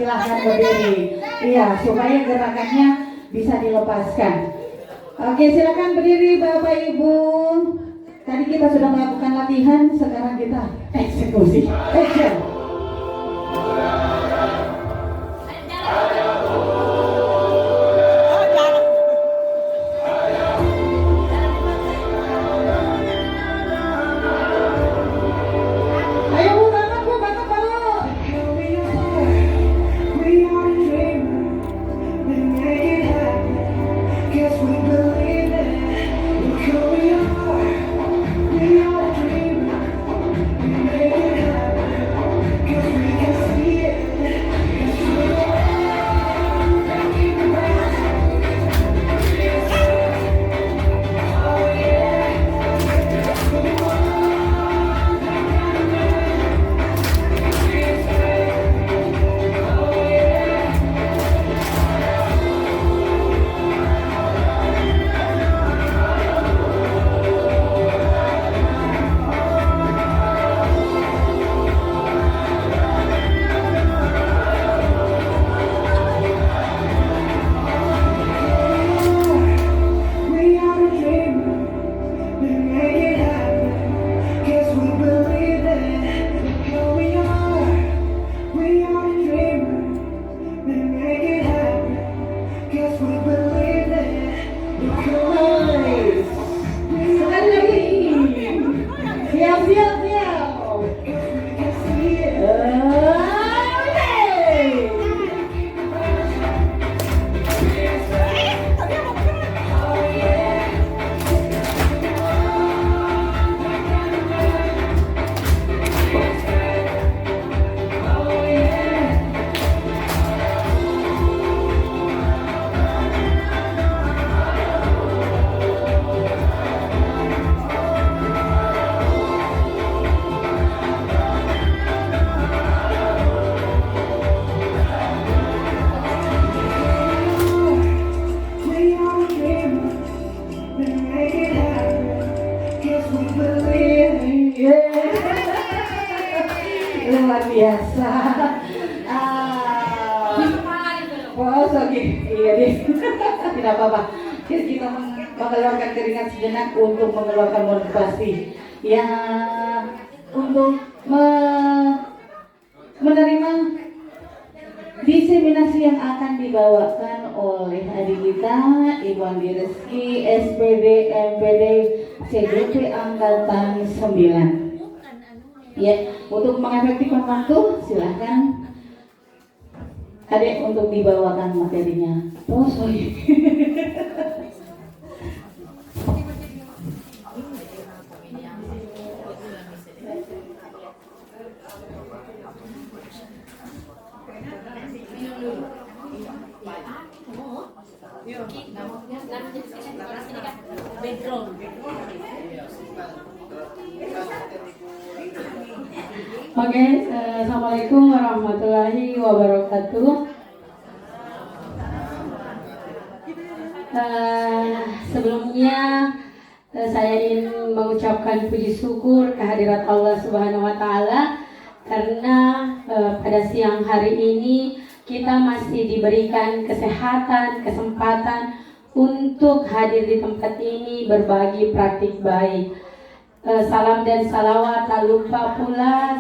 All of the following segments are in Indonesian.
silahkan berdiri. Iya, supaya gerakannya bisa dilepaskan. Oke, silakan berdiri Bapak Ibu. Tadi kita sudah melakukan latihan, sekarang kita eksekusi. Action. Luar biasa. Iya deh. Tidak apa-apa. Kita mengeluarkan keringat sejenak untuk mengeluarkan motivasi. Ya, untuk menerima diseminasi yang akan dibawakan oleh adik kita Ibu Andi Reski, SPD, MPD, CDP Angkatan 9. Ya, untuk mengefektifkan waktu, silahkan adik untuk dibawakan materinya. Oh, sorry. Oke, assalamualaikum warahmatullahi wabarakatuh. Sebelumnya saya ingin mengucapkan puji syukur kehadirat Allah Subhanahu wa Ta'ala karena pada siang hari ini kita masih diberikan kesehatan, kesempatan untuk hadir di tempat ini berbagi praktik baik. Salam dan salawat tak lupa pula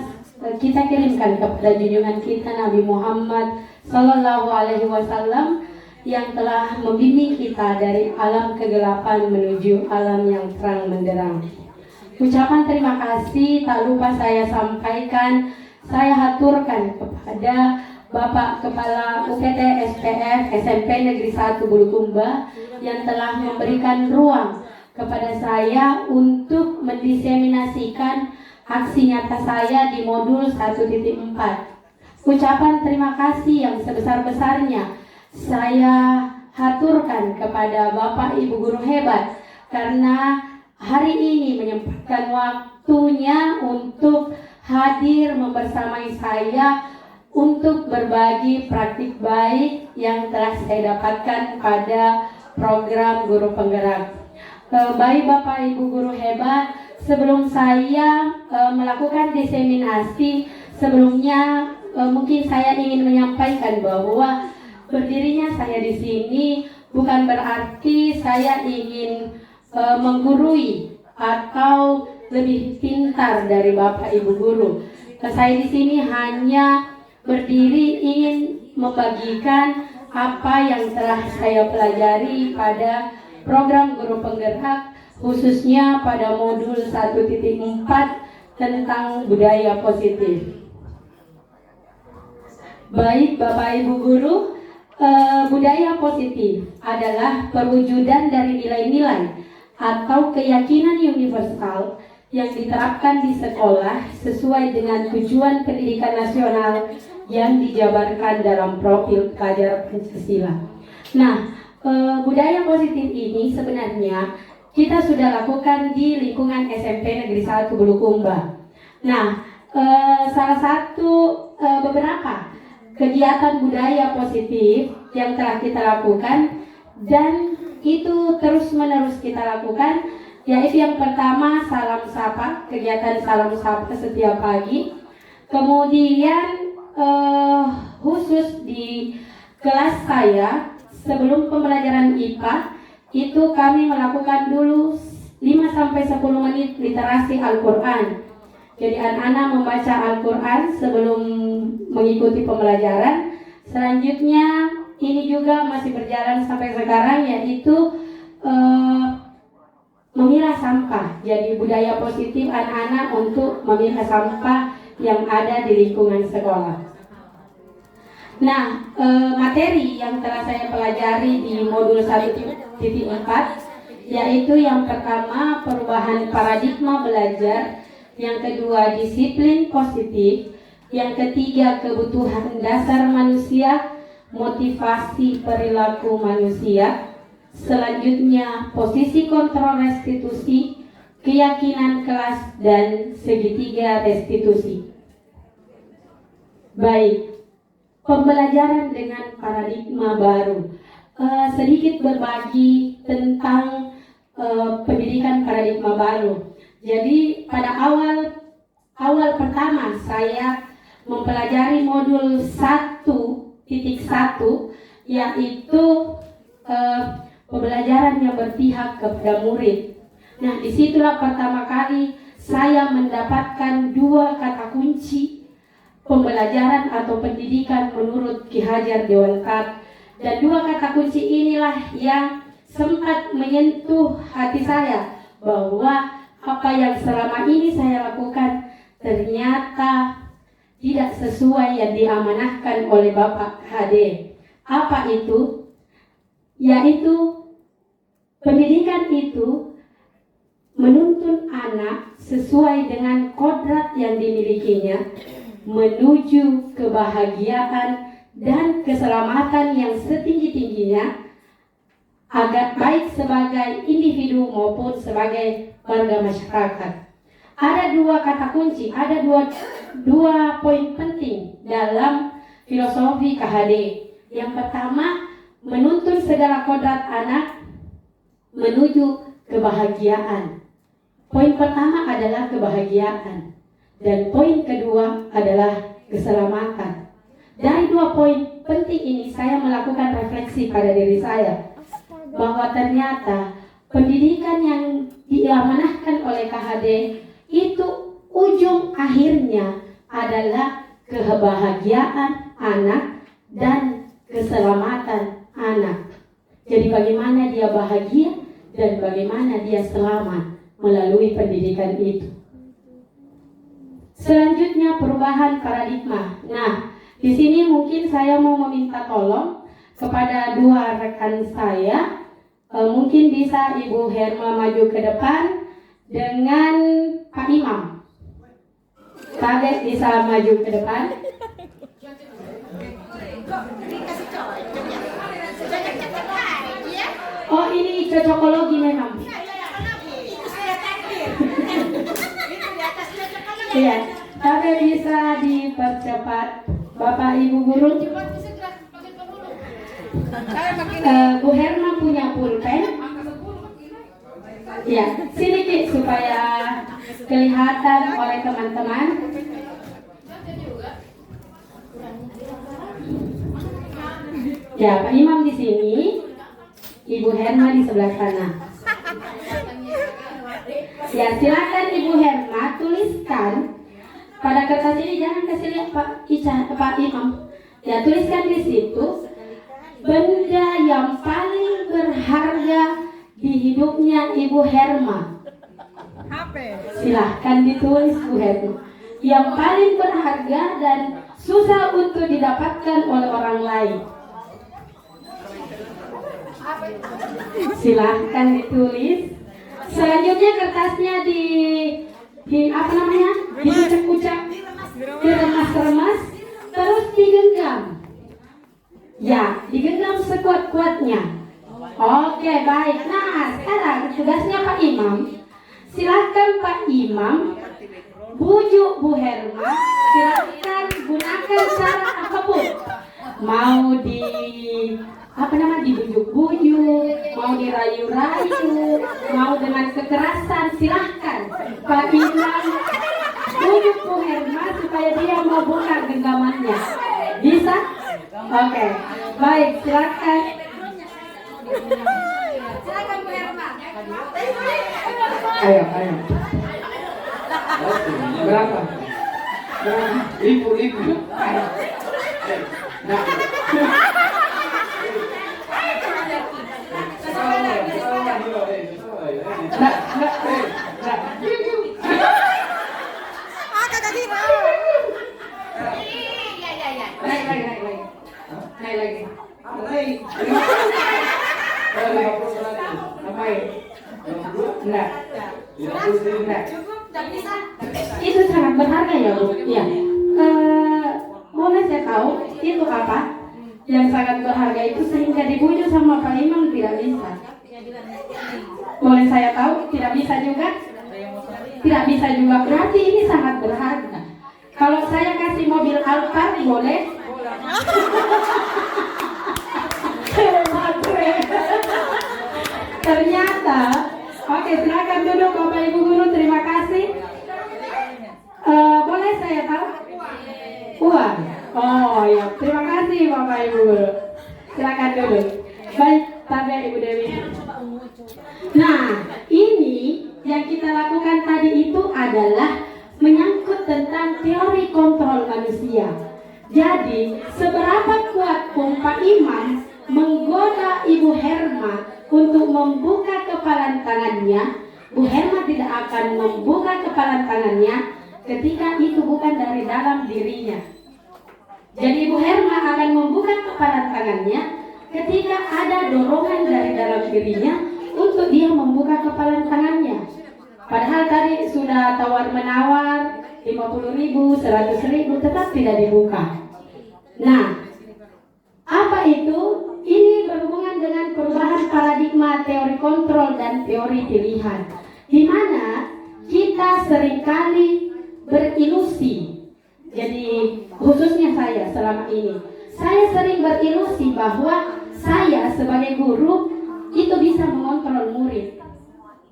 kita kirimkan kepada junjungan kita Nabi Muhammad Sallallahu Alaihi Wasallam yang telah membimbing kita dari alam kegelapan menuju alam yang terang menderang. Ucapan terima kasih tak lupa saya sampaikan, saya haturkan kepada Bapak Kepala UPT SPF SMP Negeri 1 Bulukumba yang telah memberikan ruang kepada saya untuk mendiseminasikan aksi nyata saya di modul 1.4. Ucapan terima kasih yang sebesar-besarnya saya haturkan kepada Bapak Ibu Guru hebat karena hari ini menyempatkan waktunya untuk hadir membersamai saya untuk berbagi praktik baik yang telah saya dapatkan pada program Guru Penggerak. Baik Bapak Ibu Guru hebat, sebelum saya melakukan diseminasi, sebelumnya mungkin saya ingin menyampaikan bahwa berdirinya saya di sini bukan berarti saya ingin menggurui atau lebih pintar dari Bapak Ibu guru. Saya di sini hanya berdiri ingin membagikan apa yang telah saya pelajari pada program guru penggerak, khususnya pada modul 1.4 tentang budaya positif. Baik Bapak Ibu guru, budaya positif adalah perwujudan dari nilai-nilai atau keyakinan universal yang diterapkan di sekolah sesuai dengan tujuan pendidikan nasional yang dijabarkan dalam profil pelajar Pancasila. Nah, budaya positif ini sebenarnya kita sudah lakukan di lingkungan SMP Negeri 1 Bulukumba. Nah, salah satu beberapa kegiatan budaya positif yang telah kita lakukan dan itu terus-menerus kita lakukan, yaitu yang pertama salam sapa, kegiatan salam sapa setiap pagi. Kemudian khusus di kelas saya sebelum pembelajaran IPA itu kami melakukan dulu 5-10 menit literasi Al-Quran. Jadi anak-anak membaca Al-Quran sebelum mengikuti pembelajaran. Selanjutnya ini juga masih berjalan sampai sekarang, yaitu memilah sampah. Jadi budaya positif anak-anak untuk memilah sampah yang ada di lingkungan sekolah. Nah, materi yang telah saya pelajari di modul 1.4 yaitu yang pertama perubahan paradigma belajar, yang kedua disiplin positif, yang ketiga kebutuhan dasar manusia, motivasi perilaku manusia, selanjutnya posisi kontrol restitusi, keyakinan kelas, dan segitiga restitusi. Baik, pembelajaran dengan paradigma baru. Sedikit berbagi tentang pendidikan paradigma baru. Jadi pada awal pertama saya mempelajari modul 1.1 yaitu pembelajaran yang berpihak kepada murid. Nah, disitulah pertama kali saya mendapatkan dua kata kunci pembelajaran atau pendidikan menurut Ki Hajar Dewantara. Dan dua kata kunci inilah yang sempat menyentuh hati saya, bahwa apa yang selama ini saya lakukan ternyata tidak sesuai yang diamanahkan oleh Bapak HD. Apa itu? Yaitu pendidikan itu menuntun anak sesuai dengan kodrat yang dimilikinya menuju kebahagiaan dan keselamatan yang setinggi-tingginya, agar baik sebagai individu maupun sebagai warga masyarakat. Ada dua kata kunci, ada dua poin penting dalam filosofi KHD. Yang pertama, menuntun segala kodrat anak menuju kebahagiaan. Poin pertama adalah kebahagiaan, dan poin kedua adalah keselamatan. Dari dua poin penting ini saya melakukan refleksi pada diri saya, bahwa ternyata pendidikan yang diamanahkan oleh KHD itu ujung akhirnya adalah kebahagiaan anak dan keselamatan anak. Jadi bagaimana dia bahagia dan bagaimana dia selamat melalui pendidikan itu. Selanjutnya perubahan paradigma. Nah, di sini mungkin saya mau meminta tolong kepada dua rekan saya. Mungkin bisa Ibu Herma maju ke depan dengan Pak Imam. Kadek bisa maju ke depan. Oh, ini cocokologi memang. Iya, tapi bisa dipercepat, Bapak Ibu guru. Bu Herma punya pulpen. Ya, sini Ki, supaya kelihatan oleh teman-teman. Ya, Pak Imam di sini, Ibu Herma di sebelah sana. Ya, silakan Ibu Herma tuliskan pada kertas ini, jangan kasih lihat Pak Imam. Ya, tuliskan di situ benda yang paling berharga di hidupnya Ibu Herma. Silahkan ditulis Bu Herma. Yang paling berharga dan susah untuk didapatkan oleh orang lain. Silahkan ditulis. Selanjutnya kertasnya di apa namanya? Diucap-ucap, diremas-remas, terus digenggam. Ya, digenggam sekuat-kuatnya. Oke, baik. Nah, sekarang tugasnya Pak Imam. Silahkan Pak Imam bujuk Bu Herma. Silahkan gunakan cara apapun. Mau di apa namanya, dibujuk-bujuk, mau dirayu-rayu, mau dengan kekerasan, silahkan Pak Imam bujuk Bu Herma supaya dia mau buka genggamannya. Bisa? Oke, baik, silahkan. Silakan Bu Herma. Ayo. Berapa? Ibu. Ayo. Nah. Itu sangat berharga ya Bu. Ya. Boleh saya tahu itu apa yang sangat berharga itu sehingga dibujuk sama Pak Imam tidak bisa? Boleh saya tahu? Tidak bisa juga? Tidak bisa juga. Berarti ini sangat berharga. Kalau saya kasih mobil Alphard boleh? Ternyata, oke, silakan duduk Bapak Ibu Guru, terima kasih. Boleh saya tahu? Uang. Oh ya, terima kasih Bapak Ibu Guru. Silakan duduk. Baik, tabel Ibu Dewi. Nah, ini yang kita lakukan tadi itu adalah menyangkut tentang teori kontrol manusia. Jadi, seberapa kuat pun Pak Imam menggoda Ibu Herma untuk membuka kepalan tangannya, Bu Herma tidak akan membuka kepalan tangannya ketika itu bukan dari dalam dirinya. Jadi Ibu Herma akan membuka kepalan tangannya ketika ada dorongan dari dalam dirinya untuk dia membuka kepalan tangannya. Padahal tadi sudah tawar-menawar 50.000, 100.000 tetap tidak dibuka. Nah, apa itu? Ini berhubungan dengan perubahan paradigma teori kontrol dan teori pilihan, di mana kita seringkali berilusi. Jadi khususnya saya selama ini, saya sering berilusi bahwa saya sebagai guru itu bisa mengontrol murid.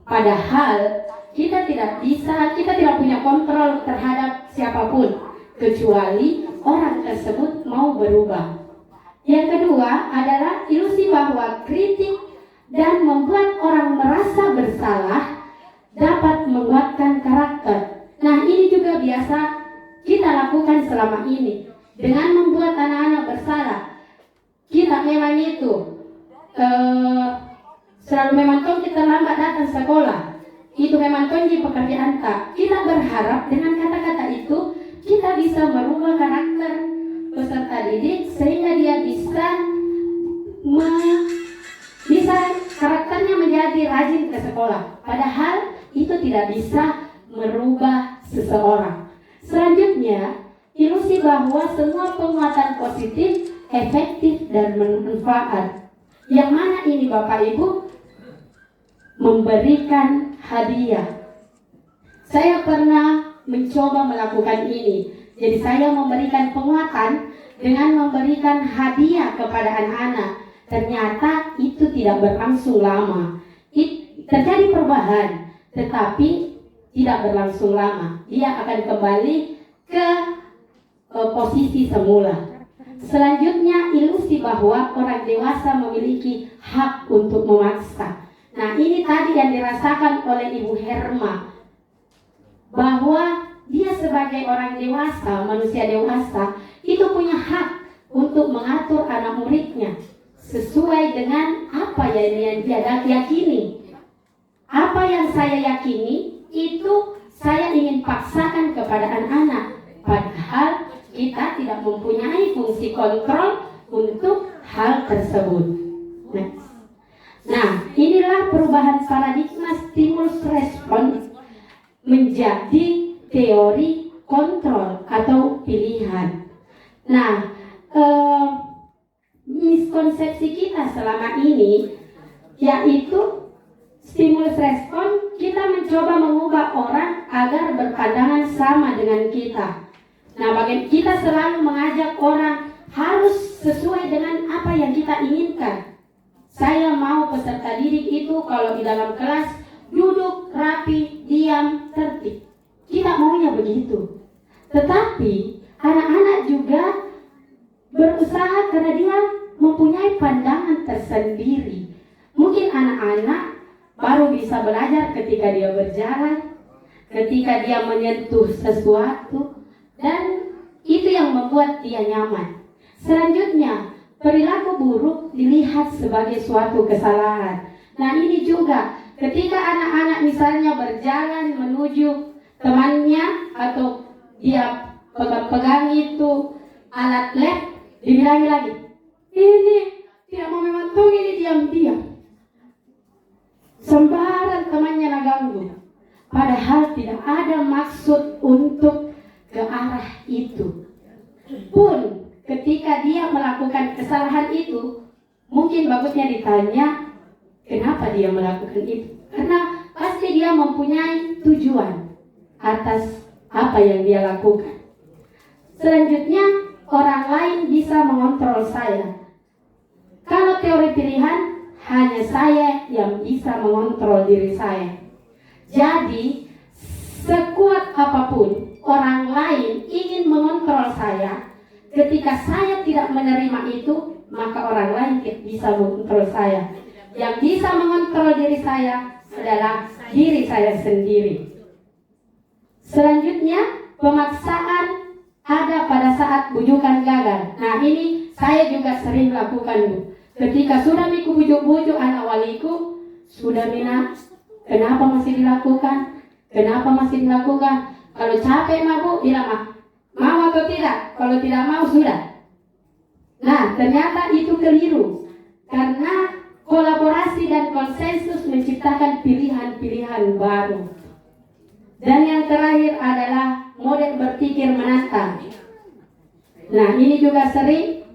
Padahal kita tidak bisa, kita tidak punya kontrol terhadap siapapun kecuali orang tersebut mau berubah. Yang kedua adalah ilusi bahwa kritik dan membuat orang merasa bersalah dapat menguatkan karakter. Nah, ini juga biasa kita lakukan selama ini dengan membuat anak-anak bersalah. Kita memang itu selalu memang kita lambat datang sekolah. Itu memang kunci pekerjaan tak. Kita berharap dengan kata-kata itu kita bisa merubah karakter peserta didik sehingga dia bisa karakternya menjadi rajin ke sekolah. Padahal itu tidak bisa merubah seseorang. Selanjutnya, ilusi bahwa semua penguatan positif efektif dan bermanfaat. Yang mana ini Bapak Ibu? Memberikan hadiah. Saya pernah mencoba melakukan ini. Jadi saya memberikan penguatan dengan memberikan hadiah kepada anak-anak. Ternyata itu tidak berlangsung lama. Terjadi perubahan, tetapi tidak berlangsung lama. Dia akan kembali ke posisi semula. Selanjutnya, ilusi bahwa bahwa orang dewasa memiliki hak untuk memaksa. Nah, ini tadi yang dirasakan oleh Ibu Herma, bahwa dia sebagai orang dewasa, manusia dewasa, itu punya hak untuk mengatur anak muridnya sesuai dengan apa yang dia yakini. Apa yang saya yakini itu saya ingin paksakan kepada anak-anak, padahal kita tidak mempunyai fungsi kontrol untuk hal tersebut. Nah, inilah perubahan paradigma stimulus respon menjadi teori kontrol atau pilihan. Nah, miskonsepsi kita selama ini yaitu stimulus respon, kita mencoba mengubah orang agar berpandangan sama dengan kita. Nah, kita selalu mengajak orang harus sesuai dengan apa yang kita inginkan. Saya mau peserta didik itu kalau di dalam kelas duduk rapi, diam, tertib. Kita maunya begitu. Tetapi anak-anak juga berusaha karena dia mempunyai pandangan tersendiri. Mungkin anak-anak baru bisa belajar ketika dia berjalan, ketika dia menyentuh sesuatu, dan itu yang membuat dia nyaman. Selanjutnya, perilaku buruk dilihat sebagai suatu kesalahan. Nah, ini juga ketika anak-anak misalnya berjalan menuju temannya atau dia pegang itu alat lab, dibilangi lagi, ini tidak mau memantau, ini diam-diam. Sembarang temannya ganggu, padahal tidak ada maksud untuk ke arah itu. Pun ketika dia melakukan kesalahan itu, mungkin bagusnya ditanya kenapa dia melakukan itu, karena pasti dia mempunyai tujuan atas apa yang dia lakukan. Selanjutnya, orang lain bisa mengontrol saya. Kalau teori pilihan, hanya saya yang bisa mengontrol diri saya. Jadi, sekuat apapun orang lain ingin mengontrol saya, ketika saya tidak menerima itu, maka orang lain tidak bisa mengontrol saya. Yang bisa mengontrol diri saya adalah diri saya sendiri. Selanjutnya, pemaksaan ada pada saat bujukan gagal. Nah, ini saya juga sering lakukan, Bu. Ketika sudah miku bujuk-bujuk anak waliku, sudah mina, kenapa masih dilakukan? Kenapa masih dilakukan? Kalau capek mah, Bu, bilang mau atau tidak? Kalau tidak mau, sudah. Nah, ternyata itu keliru. Karena kolaborasi dan konsensus menciptakan pilihan-pilihan baru. Dan yang terakhir adalah model berpikir menantang. Nah, ini juga sering.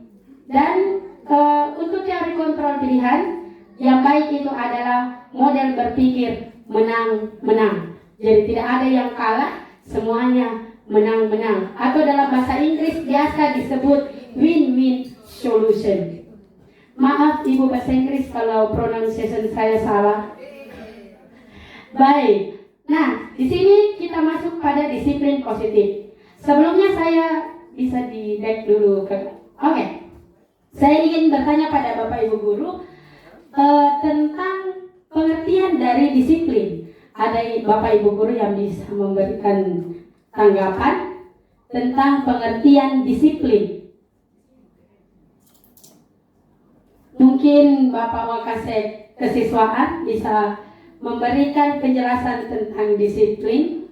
Dan untuk teori kontrol pilihan, yang baik itu adalah model berpikir menang-menang. Jadi tidak ada yang kalah, semuanya menang-menang. Atau dalam bahasa Inggris biasa disebut win-win solution. Maaf Ibu bahasa Inggris kalau pronunciation saya salah. Baik. Nah, di sini kita masuk pada disiplin positif. Sebelumnya saya bisa di back dulu ke. Oke. Saya ingin bertanya pada Bapak Ibu guru tentang pengertian dari disiplin. Ada Bapak Ibu guru yang bisa memberikan tanggapan tentang pengertian disiplin. Mungkin Bapak Wakasek Kesiswaan bisa memberikan penjelasan tentang disiplin.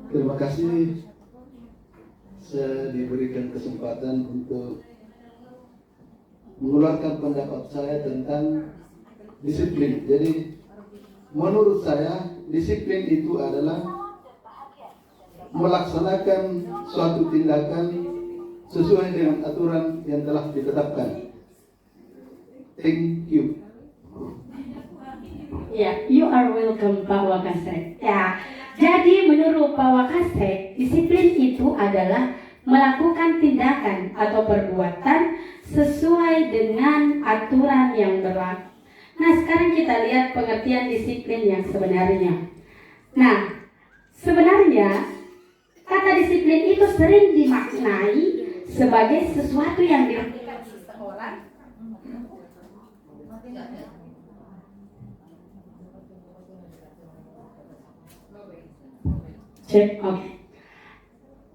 Terima kasih saya diberikan kesempatan untuk mengeluarkan pendapat saya tentang disiplin. Jadi menurut saya disiplin itu adalah melaksanakan suatu tindakan sesuai dengan aturan yang telah ditetapkan. Thank you. Ya, you are welcome Pak Wakasek. Ya, jadi menurut Pak Wakasek, disiplin itu adalah melakukan tindakan atau perbuatan sesuai dengan aturan yang berlaku. Nah, sekarang kita lihat pengertian disiplin yang sebenarnya. Nah, sebenarnya kata disiplin itu sering dimaknai sebagai sesuatu yang dilakukan seseorang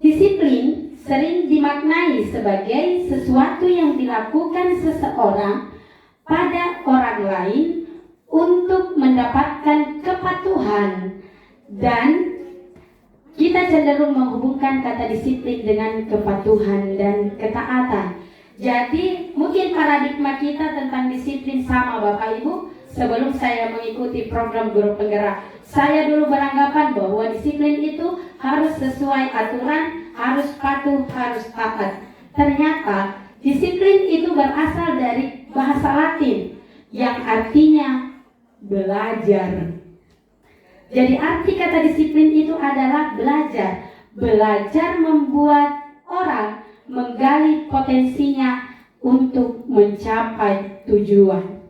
Disiplin sering dimaknai sebagai sesuatu yang dilakukan seseorang pada orang lain untuk mendapatkan kepatuhan, dan kita cenderung menghubungkan kata disiplin dengan kepatuhan dan ketaatan. Jadi mungkin paradigma kita tentang disiplin sama Bapak Ibu. Sebelum saya mengikuti program guru penggerak, saya dulu beranggapan bahwa disiplin itu harus sesuai aturan, harus patuh, harus taat. Ternyata disiplin itu berasal dari bahasa Latin yang artinya belajar. Jadi arti kata disiplin itu adalah belajar. Belajar membuat orang menggali potensinya untuk mencapai tujuan.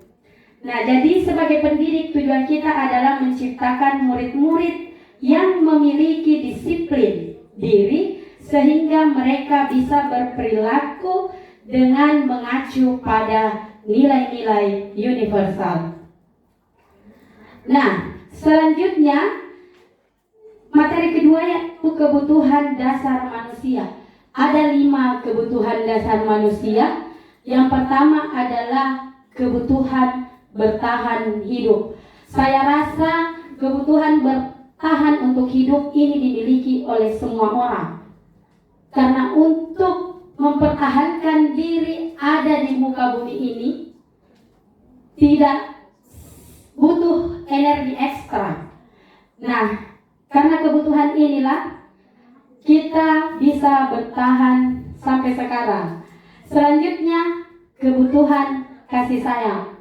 Nah, jadi sebagai pendidik, tujuan kita adalah menciptakan murid-murid yang memiliki disiplin diri sehingga mereka bisa berperilaku dengan mengacu pada nilai-nilai universal. Nah, selanjutnya materi kedua yaitu kebutuhan dasar manusia. Ada 5 kebutuhan dasar manusia. Yang pertama adalah kebutuhan bertahan hidup. Saya rasa kebutuhan bertahan untuk hidup ini dimiliki oleh semua orang. Karena untuk mempertahankan diri ada di muka bumi ini tidak butuh energi ekstra. Nah, karena kebutuhan inilah kita bisa bertahan sampai sekarang. Selanjutnya, kebutuhan kasih sayang.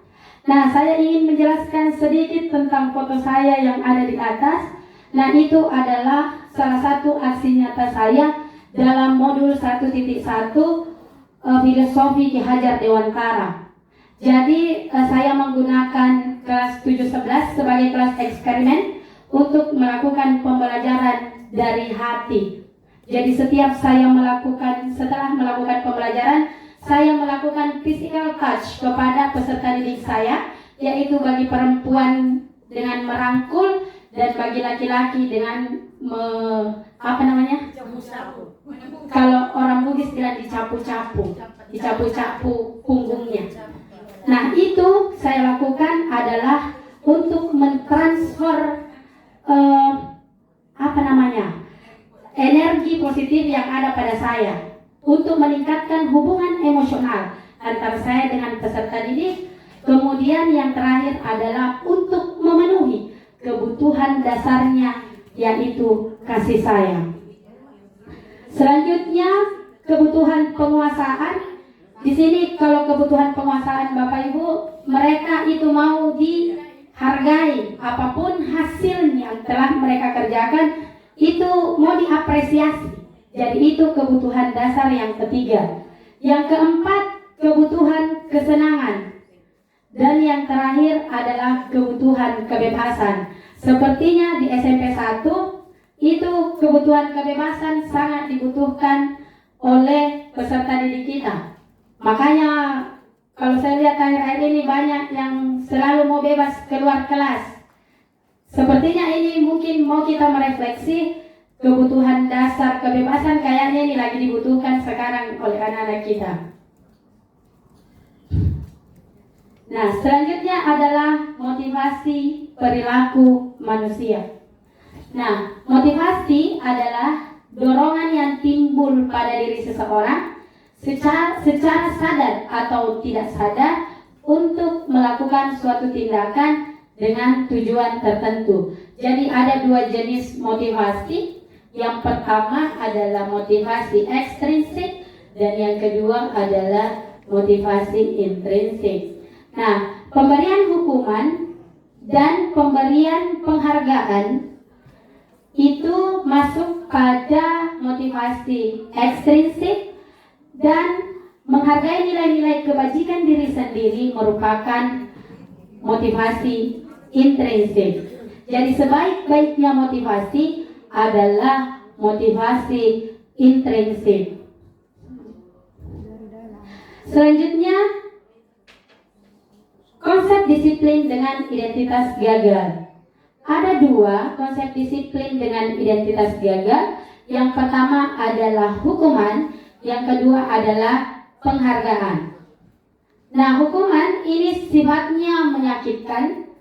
Nah, saya ingin menjelaskan sedikit tentang foto saya yang ada di atas. Nah, itu adalah salah satu aksi nyata saya dalam modul 1.1 filosofi Ki Hajar Dewantara. Jadi, saya menggunakan kelas 711 sebagai kelas eksperimen untuk melakukan pembelajaran dari hati. Jadi, setelah melakukan pembelajaran, saya melakukan physical touch kepada peserta didik saya, yaitu bagi perempuan dengan merangkul dan bagi laki-laki dengan kalau orang Bugis bilang dicapu-capu punggungnya. Nah, itu saya lakukan adalah untuk mentransfer energi positif yang ada pada saya, untuk meningkatkan hubungan emosional antara saya dengan peserta didik. Kemudian yang terakhir adalah untuk memenuhi kebutuhan dasarnya, yaitu kasih sayang. Selanjutnya, kebutuhan penguasaan. Di sini kalau kebutuhan penguasaan Bapak Ibu, mereka itu mau dihargai, apapun hasil yang telah mereka kerjakan itu mau diapresiasi. Jadi itu kebutuhan dasar yang ketiga. Yang keempat, kebutuhan kesenangan. Dan yang terakhir adalah kebutuhan kebebasan. Sepertinya di SMP 1 itu kebutuhan kebebasan sangat dibutuhkan oleh peserta didik kita. Makanya kalau saya lihat akhir-akhir ini banyak yang selalu mau bebas keluar kelas. Sepertinya ini mungkin mau kita merefleksi. Kebutuhan dasar kebebasan kayaknya ini lagi dibutuhkan sekarang oleh anak-anak kita. Nah, selanjutnya adalah motivasi perilaku manusia. Nah, motivasi adalah dorongan yang timbul pada diri seseorang secara sadar atau tidak sadar untuk melakukan suatu tindakan dengan tujuan tertentu. Jadi ada 2 jenis motivasi. Yang pertama adalah motivasi ekstrinsik dan yang kedua adalah motivasi intrinsik. Nah, pemberian hukuman dan pemberian penghargaan itu masuk pada motivasi ekstrinsik, dan menghargai nilai-nilai kebajikan diri sendiri merupakan motivasi intrinsik. Jadi sebaik-baiknya motivasi adalah motivasi intrinsik. Selanjutnya, konsep disiplin dengan identitas gagal. Ada dua konsep disiplin dengan identitas gagal. Yang pertama adalah hukuman, yang kedua adalah penghargaan. Nah, hukuman ini sifatnya menyakitkan,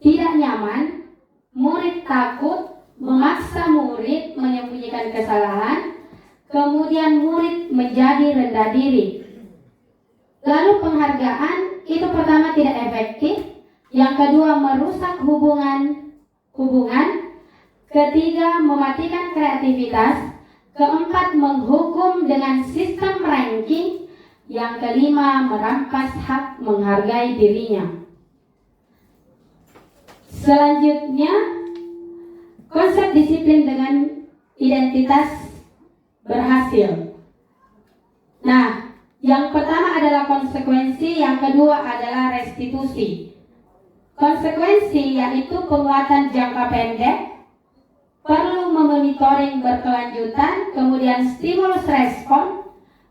tidak nyaman, murid takut, memaksa murid menyembunyikan kesalahan, kemudian murid menjadi rendah diri. Lalu penghargaan itu pertama tidak efektif, yang kedua merusak hubungan, ketiga mematikan kreativitas, keempat menghukum dengan sistem ranking, yang kelima merampas hak menghargai dirinya. Selanjutnya, konsep disiplin dengan identitas berhasil. Nah, yang pertama adalah konsekuensi, yang kedua adalah restitusi. Konsekuensi yaitu penguatan jangka pendek, perlu memonitoring berkelanjutan, kemudian stimulus respon,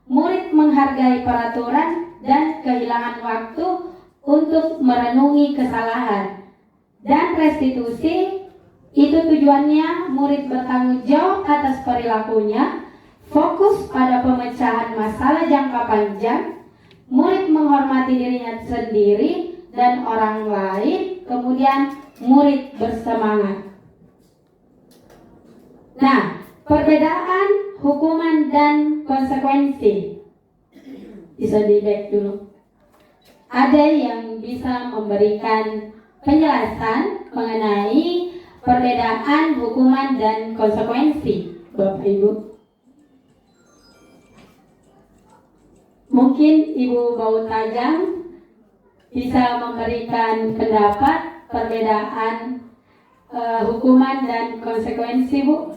murid menghargai peraturan, dan kehilangan waktu untuk merenungi kesalahan. Dan restitusi itu tujuannya murid bertanggung jawab atas perilakunya, fokus pada pemecahan masalah jangka panjang, murid menghormati dirinya sendiri dan orang lain, kemudian murid bersemangat. Nah, perbedaan hukuman dan konsekuensi. Bisa di back dulu. Ada yang bisa memberikan penjelasan mengenai perbedaan hukuman dan konsekuensi, Bapak Ibu? Mungkin Ibu Bau Tajam bisa memberikan pendapat perbedaan hukuman dan konsekuensi, Bu.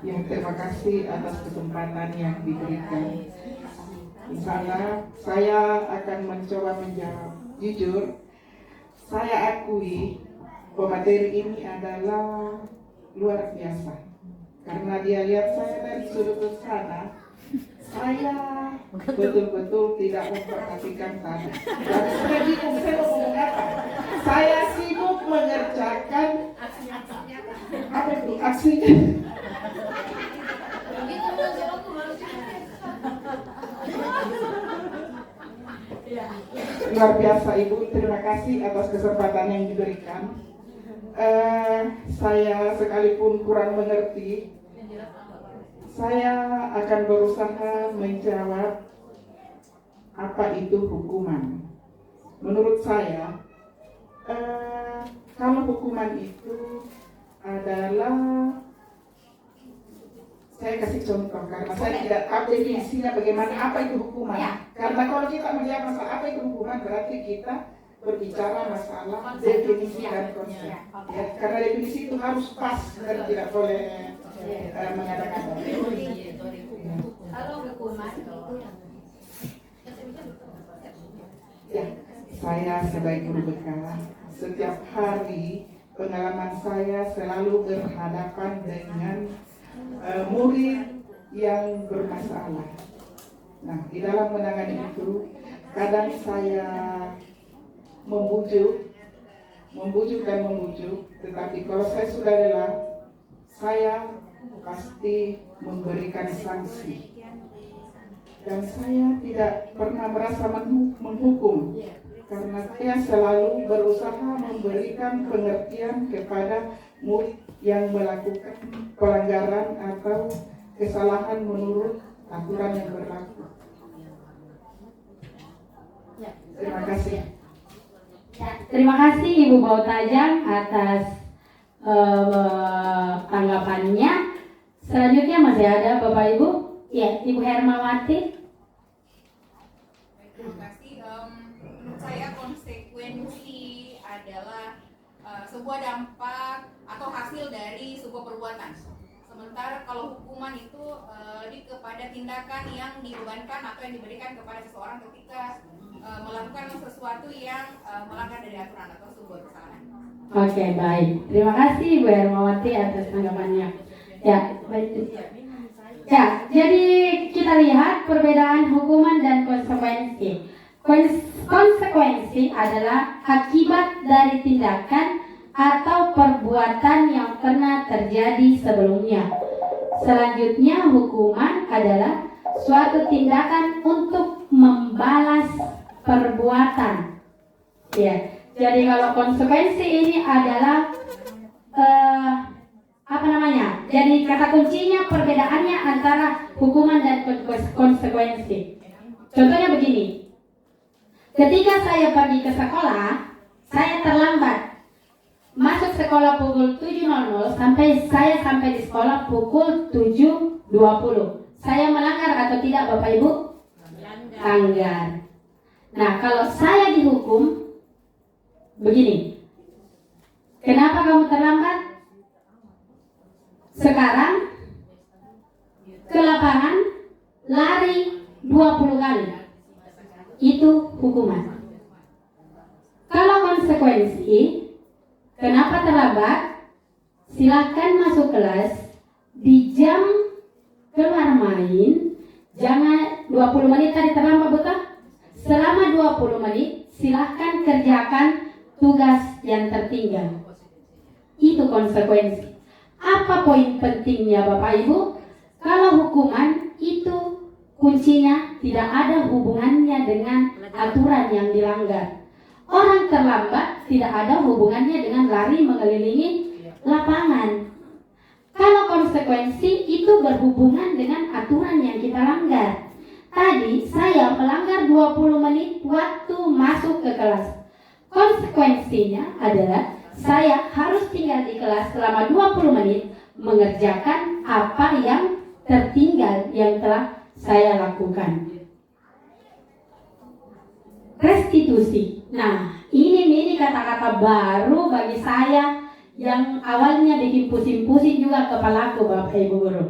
Ya, terima kasih atas kesempatan yang diberikan. Insya saya akan mencoba menjawab. Jujur, saya akui pemateri ini adalah luar biasa. Karena dia lihat saya dari sudut ke sana, saya betul-betul tidak memperhatikan tadi. Dan saya bingung, saya mau ngomong apa. Saya sibuk mengerjakan apa itu aksinya. Luar biasa Ibu, terima kasih atas kesempatan yang diberikan. Saya sekalipun kurang mengerti, saya akan berusaha menjawab apa itu hukuman. Menurut saya, kalau hukuman itu adalah, saya kasih contoh karena saya tidak tahu definisinya bagaimana apa itu hukuman. Karena kalau kita menjawab masalah apa itu hukuman, berarti kita berbicara masalah definisi dan konsep. Ya, karena definisi itu harus pas dan tidak boleh mengadakan. Kalau hukuman Ya, saya sebagai guru BK, setiap hari pengalaman saya selalu berhadapan dengan murid yang bermasalah. Nah, di dalam menangani itu, kadang saya membujuk dan membujuk, tetapi kalau saya sudah lelah, saya pasti memberikan sanksi. Dan saya tidak pernah merasa menghukum, karena saya selalu berusaha memberikan pengertian kepada murid yang melakukan pelanggaran atau kesalahan menurut aturan yang berlaku. Terima kasih. Terima kasih Ibu Bau Tajam atas tanggapannya. Selanjutnya masih ada Bapak Ibu. Ya, Ibu Hermawati. Terima kasih. Menurut saya konsekuensi adalah sebuah dampak atau hasil dari sebuah perbuatan. Sementara kalau hukuman itu kepada tindakan yang dibebankan atau yang diberikan kepada seseorang ketika melakukan sesuatu yang melanggar dari aturan atau sebuah kesalahan. Oke, baik. Terima kasih Bu Hermawati atas tanggapannya. Ya, baik. Ya, jadi kita lihat perbedaan hukuman dan konsekuensi. Konsekuensi adalah akibat dari tindakan atau perbuatan yang pernah terjadi sebelumnya. Selanjutnya, hukuman adalah suatu tindakan untuk membalas perbuatan. Ya, jadi kalau konsekuensi ini adalah Jadi kata kuncinya perbedaannya antara hukuman dan konsekuensi. Contohnya begini. Ketika saya pergi ke sekolah, saya terlambat. Masuk sekolah pukul 7.00 saya sampai di sekolah pukul 7.20. Saya melanggar atau tidak Bapak Ibu? Langgar. Nah, kalau saya dihukum begini. Kenapa kamu terlambat? Sekarang ke lapangan lari 20 kali. Itu hukuman. Kalau konsekuensi, kenapa terlambat? Silakan masuk kelas di jam keluar main. Jangan 20 menit tadi terlambat, betul? Selama 20 menit silahkan kerjakan tugas yang tertinggal. Itu konsekuensi. Apa poin pentingnya Bapak Ibu? Kalau hukuman itu kuncinya tidak ada hubungannya dengan aturan yang dilanggar. Orang terlambat tidak ada hubungannya dengan lari mengelilingi lapangan. Kalau konsekuensi itu berhubungan dengan aturan yang kita langgar. Tadi saya melanggar 20 menit waktu masuk ke kelas. Konsekuensinya adalah saya harus tinggal di kelas selama 20 menit mengerjakan apa yang tertinggal yang telah saya lakukan. Restitusi. Nah, ini kata-kata baru bagi saya yang awalnya bikin pusing-pusing juga kepalaku Bapak Ibu Guru.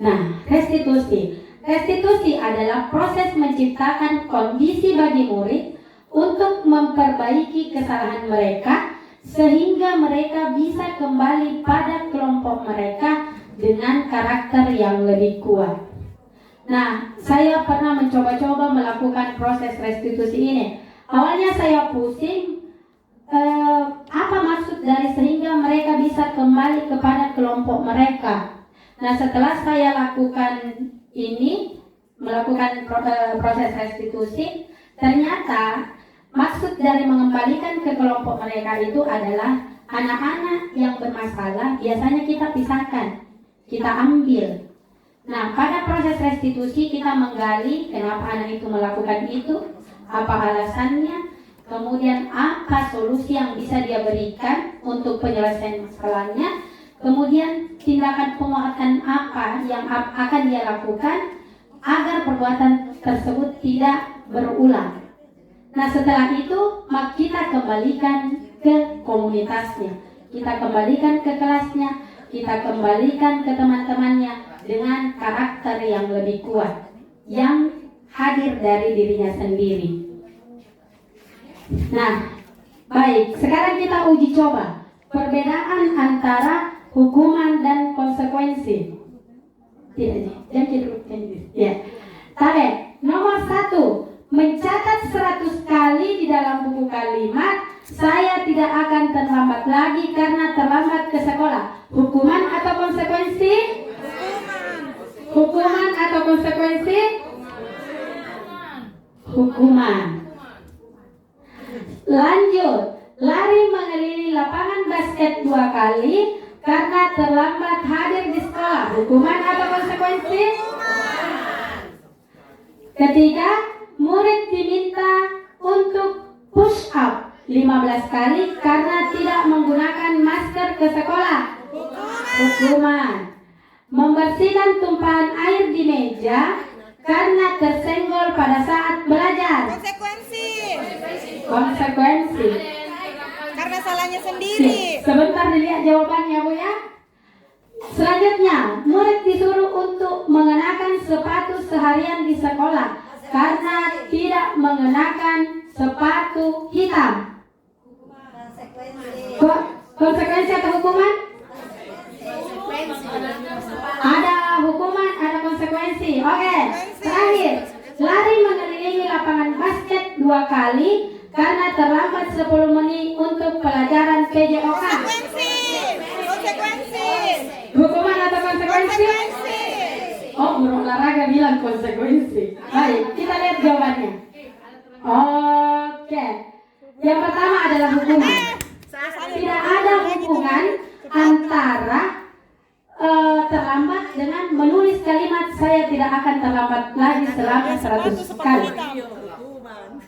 Nah, restitusi. Restitusi adalah proses menciptakan kondisi bagi murid untuk memperbaiki kesalahan mereka sehingga mereka bisa kembali pada kelompok mereka dengan karakter yang lebih kuat. Nah, saya pernah mencoba-coba melakukan proses restitusi ini. Awalnya saya pusing, apa maksud dari sehingga mereka bisa kembali kepada kelompok mereka. Nah, setelah saya lakukan ini, melakukan proses restitusi, ternyata maksud dari mengembalikan ke kelompok mereka itu adalah anak-anak yang bermasalah biasanya kita pisahkan, kita ambil. Nah, pada proses restitusi kita menggali kenapa anak itu melakukan itu, apa alasannya, kemudian apa solusi yang bisa dia berikan untuk penyelesaian masalahnya, kemudian tindakan penguatan apa yang akan dia lakukan agar perbuatan tersebut tidak berulang. Nah, setelah itu kita kembalikan ke komunitasnya, kita kembalikan ke kelasnya, kita kembalikan ke teman-temannya dengan karakter yang lebih kuat, yang hadir dari dirinya sendiri. Nah, baik, sekarang kita uji coba perbedaan antara hukuman dan konsekuensi. Jangan duduk. Ya. Tarik, nomor 1. Mencatat 100 kali di dalam buku kalimat, saya tidak akan terlambat lagi karena terlambat ke sekolah. Hukuman atau konsekuensi? Hukuman atau konsekuensi? Hukuman. Lanjut, lari mengelilingi lapangan basket 2 kali karena terlambat hadir di sekolah. Hukuman atau konsekuensi? Ketiga, murid diminta untuk push up 15 kali karena tidak menggunakan masker ke sekolah. Hukuman. Membersihkan tumpahan air di meja karena tersenggol pada saat belajar. Konsekuensi. Karena salahnya sendiri. Sebentar dilihat jawabannya, Bu ya. Selanjutnya, murid disuruh untuk mengenakan sepatu seharian di sekolah karena tidak mengenakan sepatu hitam. Konsekuensi atau hukuman? Ada hukuman, ada konsekuensi. Oke, terakhir, lari mengelilingi lapangan basket 2 kali karena terlambat 10 menit untuk pelajaran PJOK. Konsekuensi. Hukuman atau konsekuensi? Oh, guru olahraga bilang konsekuensi. Baik, kita lihat jawabannya. Oke, yang pertama adalah hukuman. Tidak ada hubungan antara terlambat dengan menulis kalimat saya tidak akan terlambat lagi selama 100 kali.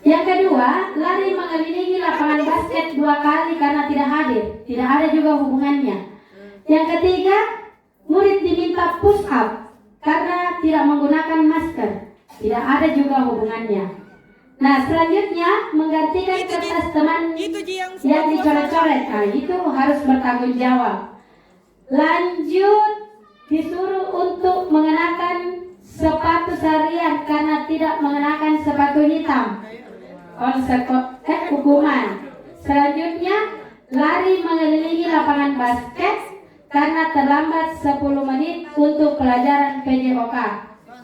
Yang kedua, lari mengelilingi lapangan basket 2 kali karena tidak hadir. Tidak ada juga hubungannya. Yang ketiga, murid diminta push up karena tidak menggunakan masker. Tidak ada juga hubungannya. Nah, selanjutnya menggantikan kertas teman yang dicoret-coret. Nah, itu harus bertanggung jawab. Lanjut, disuruh untuk mengenakan sepatu seharian karena tidak mengenakan sepatu hitam. Hukuman. Selanjutnya, lari mengelilingi lapangan basket karena terlambat 10 menit untuk pelajaran PJOK.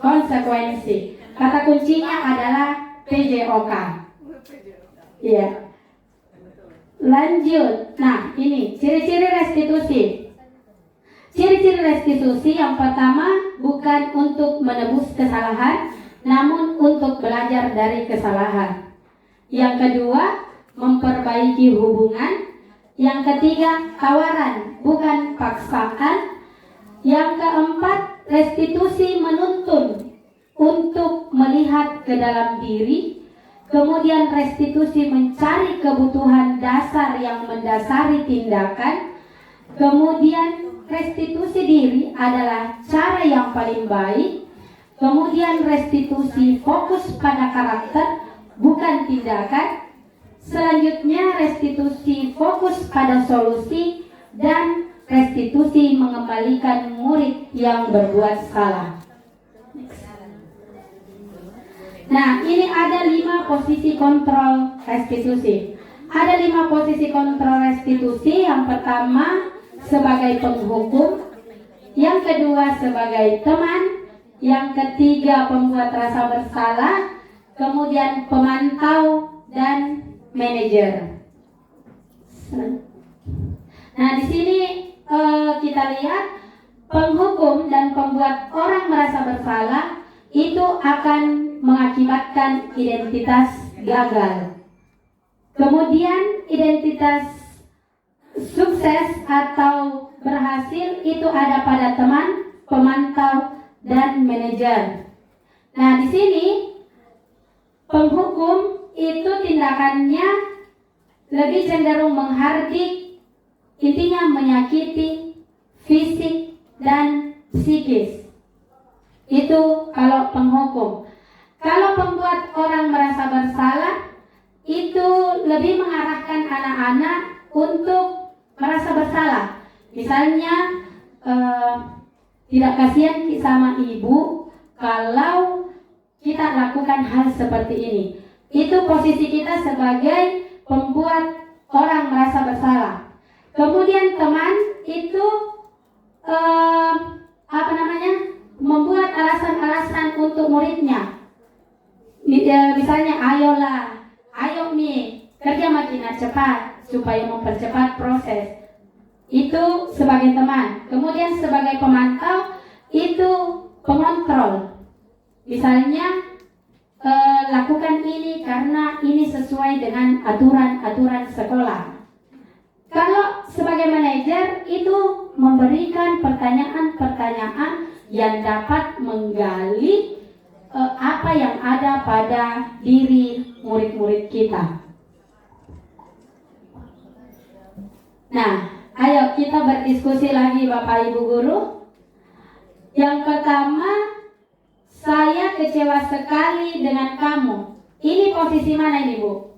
Konsekuensi. Kata kuncinya adalah PJOK. Iya. Lanjut. Nah, ini ciri-ciri restitusi. Ciri-ciri restitusi yang pertama, bukan untuk menebus kesalahan, namun untuk belajar dari kesalahan. Yang kedua, memperbaiki hubungan. Yang ketiga, tawaran, bukan paksaan. Yang keempat, restitusi menuntun untuk melihat ke dalam diri. Kemudian restitusi mencari kebutuhan dasar yang mendasari tindakan. Kemudian restitusi diri adalah cara yang paling baik. Kemudian restitusi fokus pada karakter, bukan tindakan. Selanjutnya restitusi fokus pada solusi, dan restitusi mengembalikan murid yang berbuat salah. Nah, ini ada 5 posisi kontrol restitusi. Ada 5 posisi kontrol restitusi. Yang pertama sebagai penghukum, yang kedua sebagai teman, yang ketiga pembuat rasa bersalah, kemudian pemantau dan manajer. Nah, di sini kita lihat penghukum dan pembuat orang merasa bersalah itu akan mengakibatkan identitas gagal. Kemudian identitas sukses atau berhasil itu ada pada teman, pemantau, dan manajer. Nah, di sini penghukum itu tindakannya lebih cenderung menghardik, intinya menyakiti fisik dan psikis. Itu kalau penghukum. Kalau pembuat orang merasa bersalah, itu lebih mengarahkan anak-anak untuk merasa bersalah. Misalnya tidak kasihan sama ibu kalau kita lakukan hal seperti ini. Itu posisi kita sebagai pembuat orang merasa bersalah. Kemudian teman itu membuat alasan-alasan untuk muridnya. Misalnya, ayo Mi, kerja makin cepat supaya mempercepat proses. Itu sebagai teman. Kemudian sebagai pemantau itu pengontrol. Misalnya, lakukan ini karena ini sesuai dengan aturan-aturan sekolah. Kalau sebagai manajer itu memberikan pertanyaan-pertanyaan yang dapat menggali apa yang ada pada diri murid-murid kita. Nah, ayo kita berdiskusi lagi Bapak Ibu Guru. Yang pertama, saya kecewa sekali dengan kamu. Ini posisi mana ini Bu?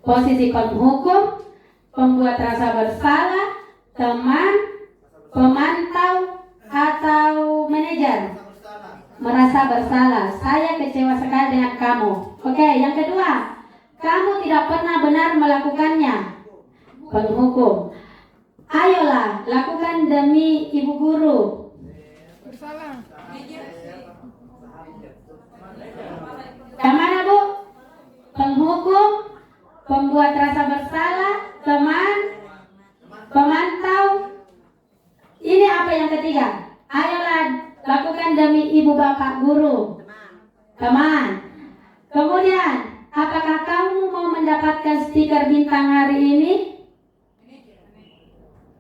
Posisi penghukum, pembuat rasa bersalah, teman, pemantau, atau manajer? Merasa bersalah. Saya kecewa sekali dengan kamu. Oke, yang kedua, kamu tidak pernah benar melakukannya. Penghukum. Ayolah, lakukan demi Ibu Guru. Bersalah. Yang mana Bu? Penghukum, pembuat rasa bersalah, teman, pemantau. Ini apa yang ketiga? Ayolah, lakukan demi Ibu Bapak Guru. Teman. Kemudian, apakah kamu mau mendapatkan stiker bintang hari ini?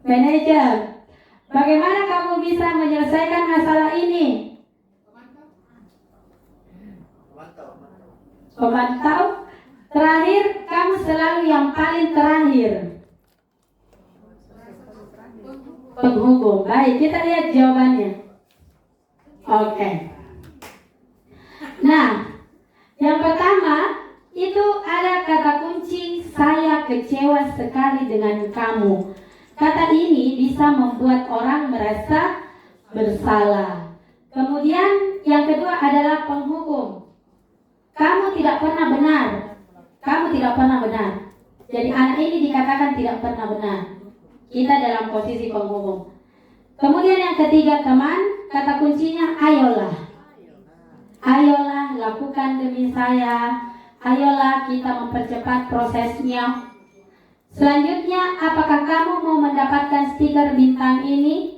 Manajer. Bagaimana kamu bisa menyelesaikan masalah ini? Pemantau. Terakhir, kamu selalu yang paling terakhir. Penghukum. Baik, kita lihat jawabannya. Oke. Nah, yang pertama itu ada kata kunci, saya kecewa sekali dengan kamu. Kata ini bisa membuat orang merasa bersalah. Kemudian yang kedua adalah penghukum. Kamu tidak pernah benar. Kamu tidak pernah benar. Jadi anak ini dikatakan tidak pernah benar. Kita dalam posisi penghukum. Kemudian yang ketiga teman, kata kuncinya ayolah. Ayolah lakukan demi saya. Ayolah kita mempercepat prosesnya. Selanjutnya, apakah kamu mau mendapatkan stiker bintang ini?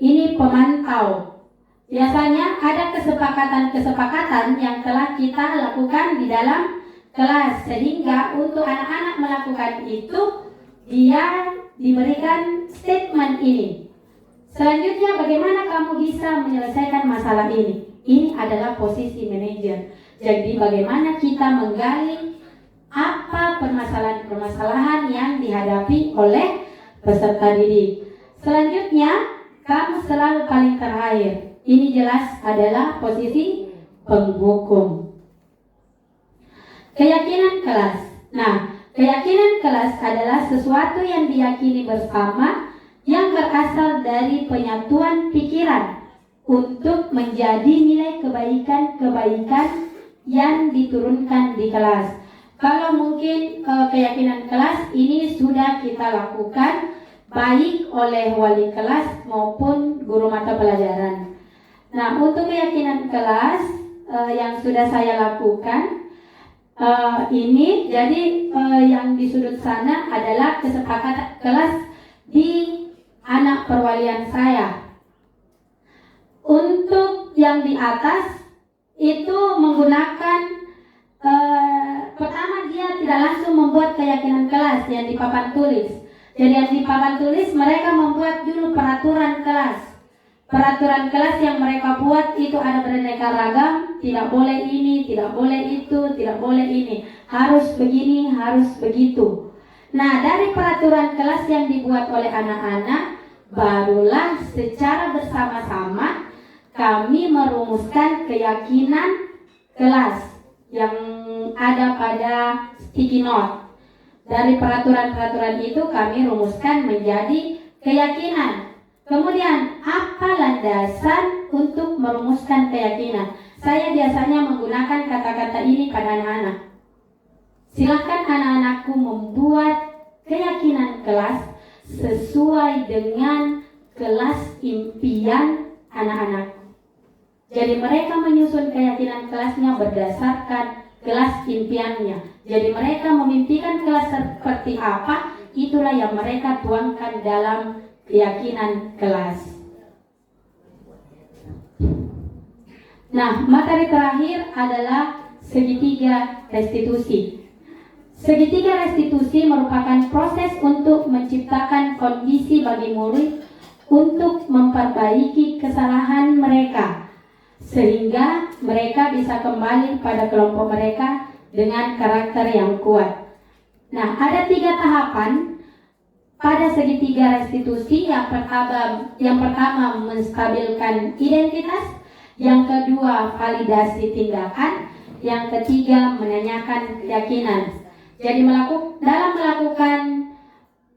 Ini pemantau. Biasanya ada kesepakatan-kesepakatan yang telah kita lakukan di dalam kelas, sehingga untuk anak-anak melakukan itu dia diberikan statement ini. Selanjutnya, bagaimana kamu bisa menyelesaikan masalah ini? Ini adalah posisi manajer. Jadi bagaimana kita menggali apa permasalahan-permasalahan yang dihadapi oleh peserta didik. Selanjutnya, kamu selalu paling terakhir. Ini jelas adalah posisi penghukum. Keyakinan kelas. Nah, keyakinan kelas adalah sesuatu yang diyakini bersama yang berasal dari penyatuan pikiran untuk menjadi nilai kebaikan-kebaikan yang diturunkan di kelas. Kalau mungkin keyakinan kelas ini sudah kita lakukan baik oleh wali kelas maupun guru mata pelajaran. Nah, untuk keyakinan kelas yang sudah saya lakukan ini, jadi yang di sudut sana adalah kesepakatan kelas di anak perwalian saya. Untuk yang di atas itu menggunakan pertama dia tidak langsung membuat keyakinan kelas yang di papan tulis. Jadi yang di papan tulis mereka membuat dulu peraturan kelas. Peraturan kelas yang mereka buat itu ada beraneka ragam, tidak boleh ini, tidak boleh itu, tidak boleh ini, harus begini, harus begitu. Nah, dari peraturan kelas yang dibuat oleh anak-anak, barulah secara bersama-sama kami merumuskan keyakinan kelas yang ada pada sticky note. Dari peraturan-peraturan itu kami rumuskan menjadi keyakinan. Kemudian apa landasan untuk merumuskan keyakinan? Saya biasanya menggunakan kata-kata ini pada anak-anak. Silakan anak-anakku membuat keyakinan kelas sesuai dengan kelas impian anak-anak. Jadi mereka menyusun keyakinan kelasnya berdasarkan kelas impiannya. Jadi mereka memimpikan kelas seperti apa, itulah yang mereka tuangkan dalam keyakinan kelas. Nah, materi terakhir adalah segitiga restitusi. Segitiga restitusi merupakan proses untuk menciptakan kondisi bagi murid untuk memperbaiki kesalahan mereka, sehingga mereka bisa kembali pada kelompok mereka dengan karakter yang kuat. Nah, ada 3 tahapan pada segitiga restitusi. Yang pertama menstabilkan identitas, yang kedua validasi tindakan, yang ketiga menanyakan keyakinan. Jadi dalam melakukan